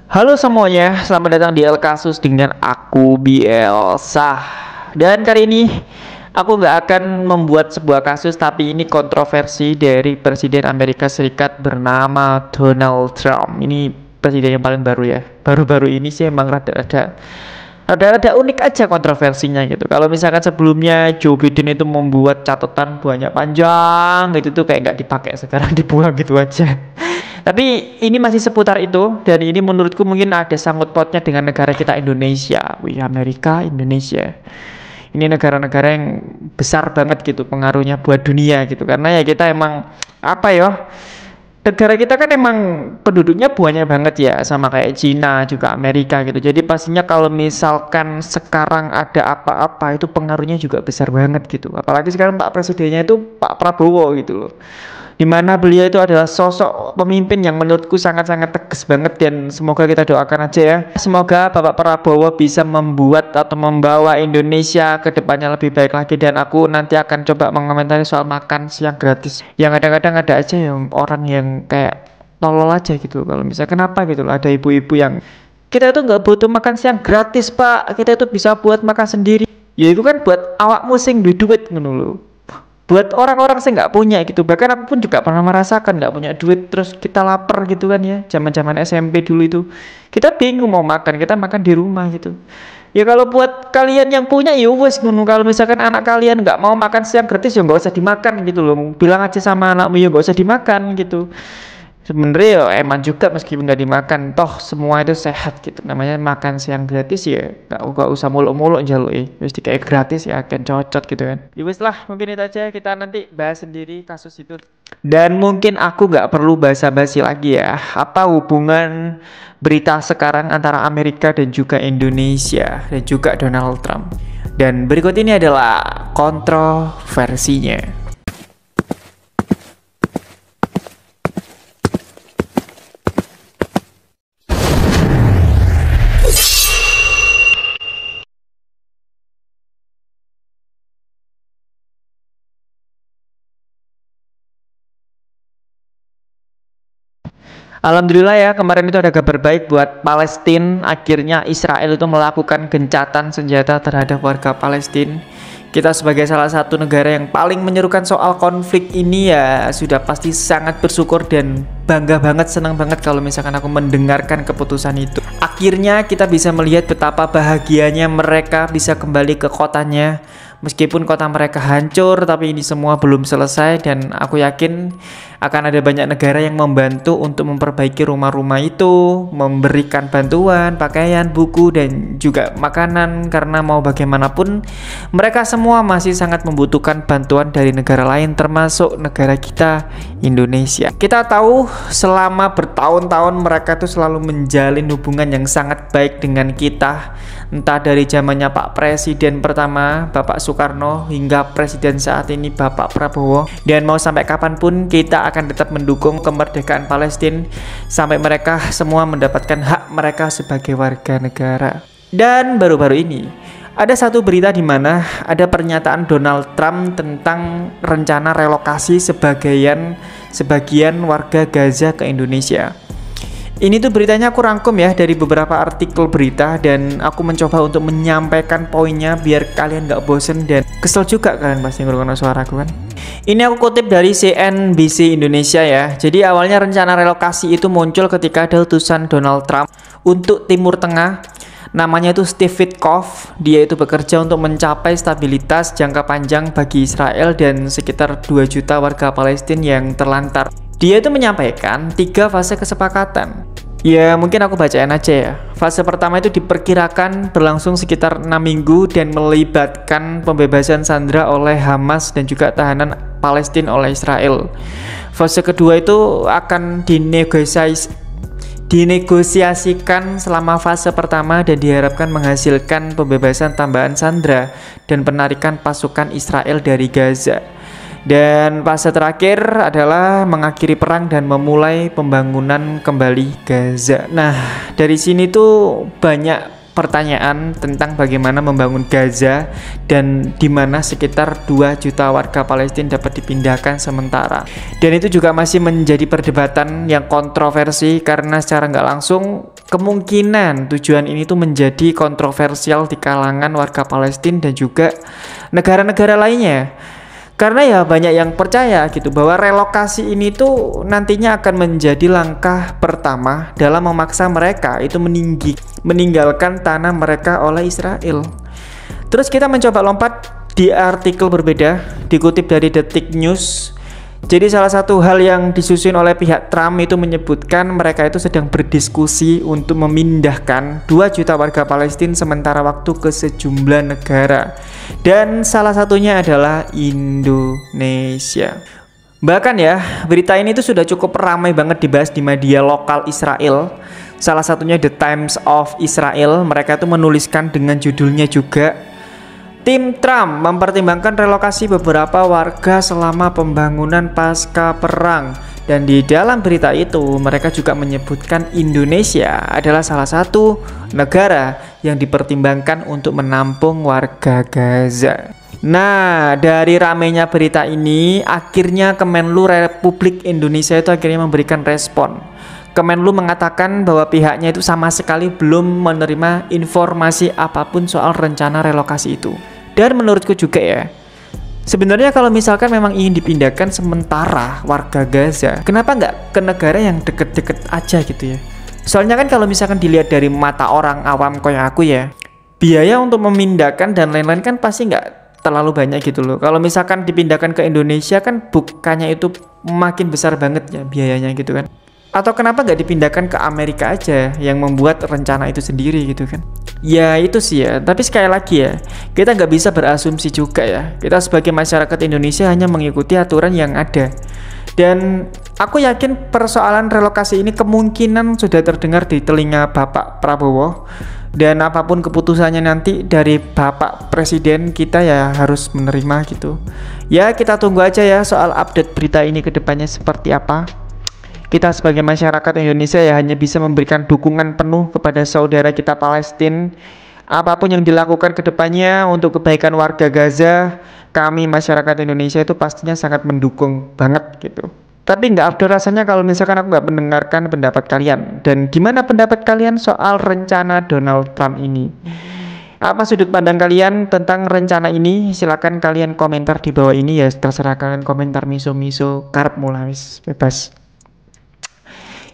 Halo semuanya, selamat datang di El Kasus dengan aku Bielsa. Dan kali ini aku nggak akan membuat sebuah kasus, tapi ini kontroversi dari Presiden Amerika Serikat bernama Donald Trump. Ini presiden yang paling baru ya. Baru-baru ini sih emang rada-rada unik aja kontroversinya gitu. Kalau misalkan sebelumnya Joe Biden itu membuat catatan banyak panjang gitu tuh kayak nggak dipakai, sekarang dibuang gitu aja. Tapi ini masih seputar itu, dan ini menurutku mungkin ada sangkut pautnya dengan negara kita Indonesia. Wih, Amerika, Indonesia. Ini negara-negara yang besar banget gitu pengaruhnya buat dunia gitu. Karena ya kita emang apa ya? Negara kita kan emang penduduknya banyak banget ya, sama kayak Cina juga Amerika gitu. Jadi pastinya kalau misalkan sekarang ada apa-apa itu pengaruhnya juga besar banget gitu. Apalagi sekarang Pak Presidennya itu Pak Prabowo gitu loh, dimana beliau itu adalah sosok pemimpin yang menurutku sangat-sangat tegas banget, dan semoga kita doakan aja ya, semoga Bapak Prabowo bisa membuat atau membawa Indonesia ke depannya lebih baik lagi. Dan aku nanti akan coba mengomentari soal makan siang gratis, yang kadang-kadang ada aja yang orang yang kayak tolol aja gitu. Kalau misalnya kenapa gitu loh, ada ibu-ibu yang kita itu nggak butuh makan siang gratis pak, kita itu bisa buat makan sendiri. Ya itu kan buat awakmu sing duit duit ngono lho, buat orang-orang sih nggak punya gitu. Bahkan aku pun juga pernah merasakan nggak punya duit, terus kita lapar gitu kan ya, zaman-zaman SMP dulu itu kita bingung mau makan, kita makan di rumah gitu. Ya kalau buat kalian yang punya ya wes ngono, kalau misalkan anak kalian nggak mau makan siang gratis ya nggak usah dimakan gitu loh, bilang aja sama anakmu ya nggak usah dimakan gitu. Sebenarnya ya eman juga meskipun nggak dimakan, toh semua itu sehat gitu. Namanya makan siang gratis ya nggak usah muluk-muluk jaluk ya, wis kayak gratis ya akan cocok gitu kan. Ya wis lah, mungkin itu aja, kita nanti bahas sendiri kasus itu. Dan mungkin aku nggak perlu basa-basi lagi ya, apa hubungan berita sekarang antara Amerika dan juga Indonesia dan juga Donald Trump. Dan berikut ini adalah kontroversinya. Alhamdulillah ya, kemarin itu ada kabar baik buat Palestina. Akhirnya Israel itu melakukan gencatan senjata terhadap warga Palestina. Kita sebagai salah satu negara yang paling menyerukan soal konflik ini ya sudah pasti sangat bersyukur dan bangga banget, senang banget kalau misalkan aku mendengarkan keputusan itu. Akhirnya kita bisa melihat betapa bahagianya mereka bisa kembali ke kotanya. Meskipun kota mereka hancur, tapi ini semua belum selesai, dan aku yakin akan ada banyak negara yang membantu untuk memperbaiki rumah-rumah itu, memberikan bantuan, pakaian, buku, dan juga makanan. Karena mau bagaimanapun, mereka semua masih sangat membutuhkan bantuan dari negara lain, termasuk negara kita, Indonesia. Kita tahu selama bertahun-tahun mereka tuh selalu menjalin hubungan yang sangat baik dengan kita, entah dari zamannya Pak Presiden pertama, Bapak Soekarno, hingga Presiden saat ini Bapak Prabowo. Dan mau sampai kapanpun kita akan tetap mendukung kemerdekaan Palestina sampai mereka semua mendapatkan hak mereka sebagai warga negara. Dan baru-baru ini ada satu berita di mana ada pernyataan Donald Trump tentang rencana relokasi sebagian warga Gaza ke Indonesia. Ini tuh beritanya aku rangkum ya dari beberapa artikel berita, dan aku mencoba untuk menyampaikan poinnya biar kalian gak bosen dan kesel juga kalian pasti ngerungokno suaraku kan. Ini aku kutip dari CNBC Indonesia ya. Jadi awalnya rencana relokasi itu muncul ketika ada utusan Donald Trump untuk Timur Tengah. Namanya itu Steve Witkoff. Dia itu bekerja untuk mencapai stabilitas jangka panjang bagi Israel dan sekitar 2 juta warga Palestina yang terlantar. Dia itu menyampaikan 3 fase kesepakatan. Ya mungkin aku bacain aja ya. Fase pertama itu diperkirakan berlangsung sekitar 6 minggu dan melibatkan pembebasan sandera oleh Hamas dan juga tahanan Palestina oleh Israel. Fase kedua itu akan dinegosiasikan selama fase pertama dan diharapkan menghasilkan pembebasan tambahan sandera dan penarikan pasukan Israel dari Gaza. Dan fase terakhir adalah mengakhiri perang dan memulai pembangunan kembali Gaza. Nah, dari sini tuh banyak pertanyaan tentang bagaimana membangun Gaza dan di mana sekitar 2 juta warga Palestina dapat dipindahkan sementara. Dan itu juga masih menjadi perdebatan yang kontroversi karena secara nggak langsung kemungkinan tujuan ini tuh menjadi kontroversial di kalangan warga Palestina dan juga negara-negara lainnya. Karena ya banyak yang percaya gitu bahwa relokasi ini tuh nantinya akan menjadi langkah pertama dalam memaksa mereka itu meninggalkan tanah mereka oleh Israel. Terus kita mencoba lompat di artikel berbeda dikutip dari Detik News. Jadi salah satu hal yang disusun oleh pihak Trump itu menyebutkan mereka itu sedang berdiskusi untuk memindahkan 2 juta warga Palestina sementara waktu ke sejumlah negara. Dan salah satunya adalah Indonesia. Bahkan ya, berita ini tuh sudah cukup ramai banget dibahas di media lokal Israel. Salah satunya The Times of Israel. Mereka tuh menuliskan dengan judulnya juga, tim Trump mempertimbangkan relokasi beberapa warga selama pembangunan pasca perang. Dan di dalam berita itu mereka juga menyebutkan Indonesia adalah salah satu negara yang dipertimbangkan untuk menampung warga Gaza. Nah, dari ramainya berita ini akhirnya Kemenlu Republik Indonesia itu akhirnya memberikan respon. Kemenlu mengatakan bahwa pihaknya itu sama sekali belum menerima informasi apapun soal rencana relokasi itu. Dan menurutku juga ya, sebenarnya kalau misalkan memang ingin dipindahkan sementara warga Gaza, kenapa nggak ke negara yang deket-deket aja gitu ya? Soalnya kan kalau misalkan dilihat dari mata orang awam kayak aku ya, biaya untuk memindahkan dan lain-lain kan pasti nggak terlalu banyak gitu loh. Kalau misalkan dipindahkan ke Indonesia kan bukannya itu makin besar banget ya biayanya gitu kan. Atau kenapa nggak dipindahkan ke Amerika aja yang membuat rencana itu sendiri gitu kan? Ya itu sih ya, tapi sekali lagi ya, kita nggak bisa berasumsi juga ya. Kita sebagai masyarakat Indonesia hanya mengikuti aturan yang ada. Dan aku yakin persoalan relokasi ini kemungkinan sudah terdengar di telinga Bapak Prabowo. Dan apapun keputusannya nanti dari Bapak Presiden, kita ya harus menerima gitu. Ya kita tunggu aja ya soal update berita ini ke depannya seperti apa. Kita sebagai masyarakat Indonesia ya hanya bisa memberikan dukungan penuh kepada saudara kita Palestina. Apapun yang dilakukan ke depannya untuk kebaikan warga Gaza, kami masyarakat Indonesia itu pastinya sangat mendukung banget gitu. Tapi nggak afdol rasanya kalau misalkan aku nggak mendengarkan pendapat kalian. Dan gimana pendapat kalian soal rencana Donald Trump ini? Apa sudut pandang kalian tentang rencana ini? Silakan kalian komentar di bawah ini ya. Terserah kalian komentar miso-miso, karep mulai bebas.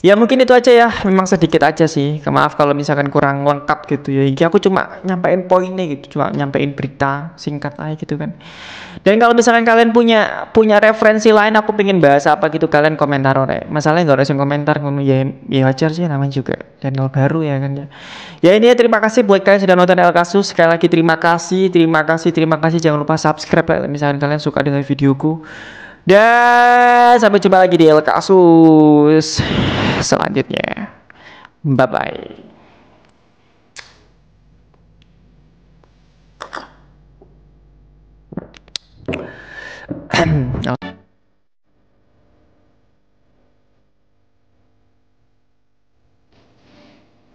Ya mungkin itu aja ya, memang sedikit aja sih. Maaf kalau misalkan kurang lengkap gitu ya. Ini aku cuma nyampein poinnya gitu, cuma nyampein berita singkat aja gitu kan. Dan kalau misalkan kalian punya referensi lain, aku pengen bahas apa gitu, kalian komentar ore. Masalahnya nggak harus komentar ngono ya, ya wajar sih namanya juga channel baru ya kan ya. Ya ini ya, terima kasih buat kalian sudah nonton El Kasus. Sekali lagi terima kasih. Jangan lupa subscribe ya, misalkan kalian suka dengan videoku. Dan sampai jumpa lagi di El Kasus selanjutnya. Bye bye.